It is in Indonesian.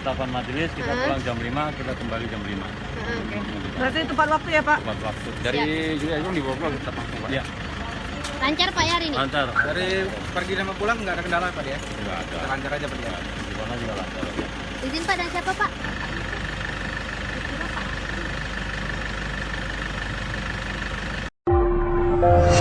penetapan majelis, kita pulang jam 5, kita kembali jam 5. Oke. Berarti tepat waktu ya Pak? Tepat waktu. Dari Juliagung di Bogor kita langsung Pak. Ya, Lancar Pak ya hari ini? lancar. Dari pergi sama pulang nggak ada kendala Pak ya? Nggak ada. Lancar aja Pak ya. Di mana juga lancar. Izin Pak, dan siapa Pak? Pak.